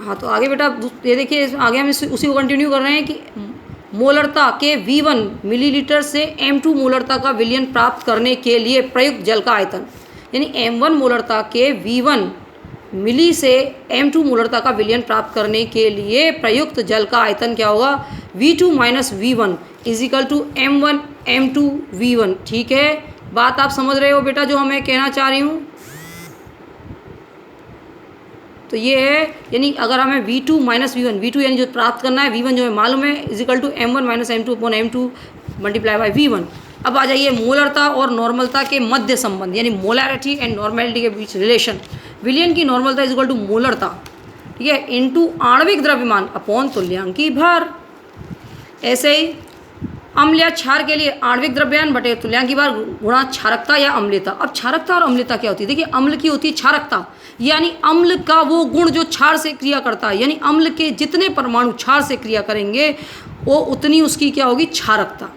हाँ, तो आगे बेटा ये देखिए, आगे हम उसी को कंटिन्यू कर रहे हैं कि मोलरता के V1 मिलीलीटर से M2 मोलरता का विलयन प्राप्त करने के लिए प्रयुक्त जल का आयतन, यानी M1 मोलरता के V1 मिली से M2 मोलरता का विलयन प्राप्त करने के लिए प्रयुक्त जल का आयतन क्या होगा, V2 minus V1 is equal to M1 M2 V1। ठीक है, बात आप समझ रहे हो बेटा जो मैं कहना चाह रही हूँ। तो ये है, यानी अगर हमें V2 माइनस V1 यानी जो प्राप्त करना है, V1 जो है मालूम है, is equal to M1 minus M2 upon M2 multiply by V1। अब आ जाइए मोलरता और नॉर्मलता के मध्य संबंध, यानी मोलैरिटी एंड नॉर्मेलिटी के बीच रिलेशन। विलयन की नॉर्मलता इजिकल टू मोलरता, ठीक है, इनटू आणविक द्रव्यमान अपॉन तुल्यांकी भार। ऐसे ही अम्ल या क्षार के लिए आणविक द्रव्यमान बटे तुल्यांकी भार गुणा क्षारकता या अम्लता। अब क्षारकता और अम्लता क्या होती है, देखिए अम्ल की होती है क्षारकता, यानी अम्ल का वो गुण जो क्षार से क्रिया करता है, यानी अम्ल के जितने परमाणु क्षार से क्रिया करेंगे वो उतनी उसकी क्या होगी, क्षारकता।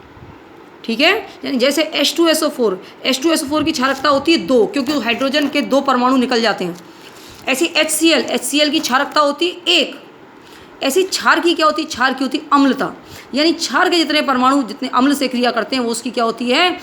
ठीक है, यानी जैसे H2SO4 की क्षारकता होती है 2, क्योंकि हाइड्रोजन के 2 परमाणु निकल जाते हैं। ऐसी HCl की क्षारकता होती है 1। ऐसी क्षार की क्या होती है, क्षार की होती है अम्लता, यानी क्षार के जितने परमाणु जितने अम्ल से क्रिया करते हैं वो उसकी क्या होती है,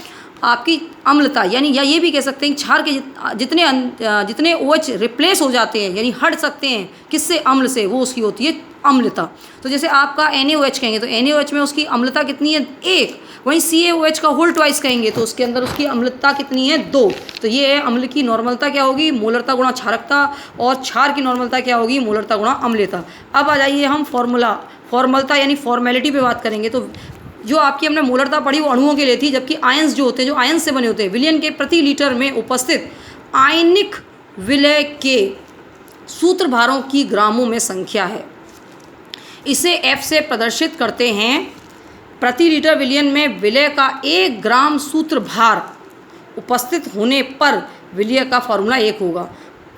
आपकी अम्लता। यानी या ये भी कह सकते हैं क्षार के जितने OH रिप्लेस हो जाते हैं, यानी हट सकते हैं किससे, अम्ल से, वो उसकी होती है अम्लता। तो जैसे आपका NaOH कहेंगे तो NaOH में उसकी अम्लता कितनी है, 1। वहीं CaOH का होल ट्वाइस कहेंगे तो उसके अंदर उसकी अम्लता कितनी है, 2। तो ये है अम्ल की नॉर्मलता क्या होगी, मोलरता गुणा क्षारकता, और क्षार की नॉर्मलता क्या होगी, मोलरता गुणा अम्लता। अब आ जाइए हम फॉर्मलता यानी फॉर्मेलिटी पे बात करेंगे। तो जो आपकी हमने मोलरता पढ़ी वो अणुओं के लिए थी, जबकि आयंस जो होते हैं, जो आयंस से बने होते हैं, विलयन के प्रति लीटर में उपस्थित आयनिक विलय के सूत्र भारों की ग्रामों में संख्या है। इसे F से प्रदर्शित करते हैं। प्रति लीटर विलयन में विलय का 1 ग्राम सूत्र भार उपस्थित होने पर विलय का फॉर्मूला 1 होगा।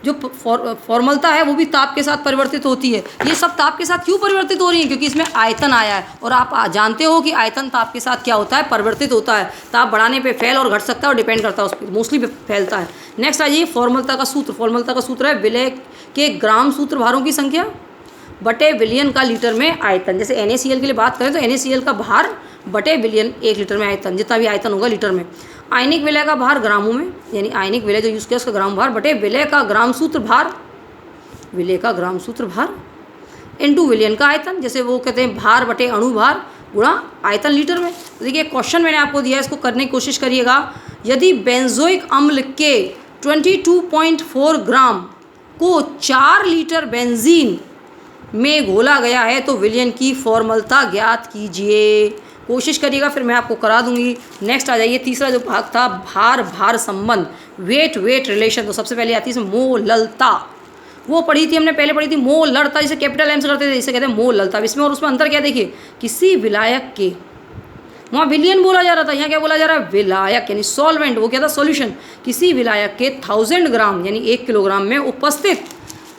जो फॉर्मलता है वो भी ताप के साथ परिवर्तित होती है। ये सब ताप के साथ क्यों परिवर्तित हो रही है, क्योंकि इसमें आयतन आया है, और आप जानते हो कि आयतन ताप के साथ क्या होता है, परिवर्तित होता है। ताप बढ़ाने पे फैल और घट सकता है, और डिपेंड करता है उस पर, मोस्टली पे फैलता है। नेक्स्ट आ जाइए फॉर्मलता का सूत्र। फॉर्मलता का सूत्र है विलय के ग्राम सूत्र भारों की संख्या बटे विलयन का लीटर में आयतन। जैसे NaCl के लिए बात करें तो NaCl का भार बटे विलयन 1 लीटर में आयतन, जितना भी आयतन होगा लीटर में। आयनिक विलय का भार ग्रामों में, यानी आयनिक विलय जो यूज़ किया उसका ग्राम भार बटे विलय का ग्राम सूत्र भार, विलय का ग्राम सूत्र भार इनटू विलयन का आयतन। जैसे वो कहते हैं भार बटे अणु भार गुणा आयतन लीटर में। तो देखिए क्वेश्चन मैंने आपको दिया है, इसको करने की कोशिश करिएगा। यदि बेंजोइक अम्ल के 22.4 ग्राम को 4 लीटर बेंजीन में घोला गया है तो विलयन की फॉर्मलता ज्ञात कीजिए। कोशिश करिएगा, फिर मैं आपको करा दूंगी। नेक्स्ट आ जाइए, तीसरा जो भाग था भार संबंध, वेट रिलेशन। तो सबसे पहले आती है मोललता। वो पढ़ी थी हमने, पहले पढ़ी थी मोलरता, जिसे कैपिटल M से करते थे, जिसे कहते हैं मोललता। इसमें और उसमें अंतर क्या, देखिए किसी विलायक के, वहाँ विलयन बोला जा रहा था, यहाँ क्या बोला जा रहा है, विलायक, यानी सॉल्वेंट, वो क्या था, सॉल्यूशन। किसी विलायक के 1000 ग्राम यानी 1 किलोग्राम में उपस्थित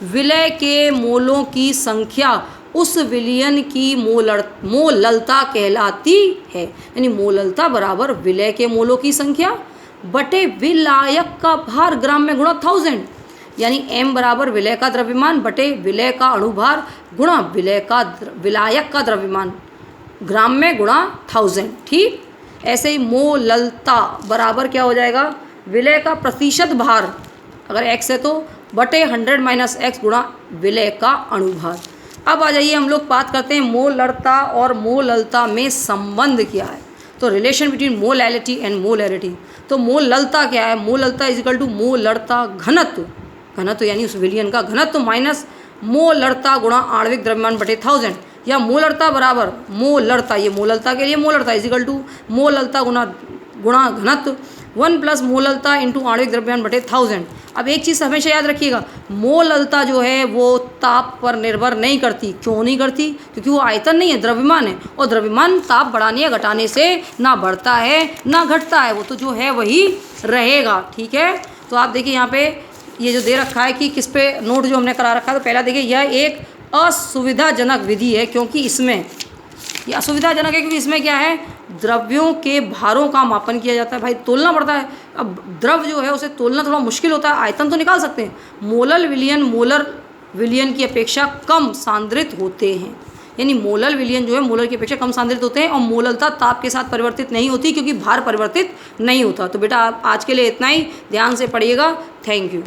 विलय के मोलों की संख्या उस विलयन की मोललता कहलाती है। यानी मोललता बराबर विलय के मोलों की संख्या बटे विलायक का भार ग्राम में गुणा 1000, यानी M बराबर विलय का द्रव्यमान बटे विलय का अणुभार गुणा विलायक का द्रव्यमान ग्राम में गुणा 1000। ठीक, ऐसे ही मोललता बराबर क्या हो जाएगा, विलय का प्रतिशत भार अगर x है तो बटे 100 माइनस x गुणा विलय का अणुभार। अब आ जाइए हम लोग बात करते हैं मोलरता और मोललता में संबंध क्या है। तो relation between molality and molarity. तो मोललता क्या है, मोललता इज इक्वल टू मोलरता घनत्व यानी उस विलयन का घनत्व माइनस मोलरता गुणा आणविक द्रव्यमान बटे 1000, या मोलरता बराबर मोलरता, ये मोललता के लिए मोलरता इज इक्वल टू मोललता गुणा घनत्व 1 प्लस मोललता इंटू आणविक द्रव्यमान बटे 1000। अब एक चीज़ हमेशा याद रखिएगा, मोललता जो है वो ताप पर निर्भर नहीं करती। क्यों नहीं करती, क्योंकि वो आयतन नहीं है, द्रव्यमान है, और द्रव्यमान ताप बढ़ाने या घटाने से ना बढ़ता है ना घटता है, वो तो जो है वही रहेगा। ठीक है, तो आप देखिए यहाँ पे ये जो दे रखा है कि किस पे नोट जो हमने करा रखा है। तो पहला देखिए यह एक असुविधाजनक विधि है, क्योंकि इसमें ये असुविधाजनक है क्योंकि इसमें क्या है, द्रव्यों के भारों का मापन किया जाता है। भाई तोलना पड़ता है, अब द्रव जो है उसे तोलना थोड़ा मुश्किल होता है। आयतन तो निकाल सकते हैं, मोलल विलयन मोलर विलयन की अपेक्षा कम सांद्रित होते हैं। यानी मोलर विलयन जो है मोलर की अपेक्षा कम सांद्रित होते हैं और मोलरता ताप के साथ परिवर्तित नहीं होती क्योंकि भार परिवर्तित नहीं होता। तो बेटा आज के लिए इतना ही, ध्यान से पढ़िएगा। Thank you.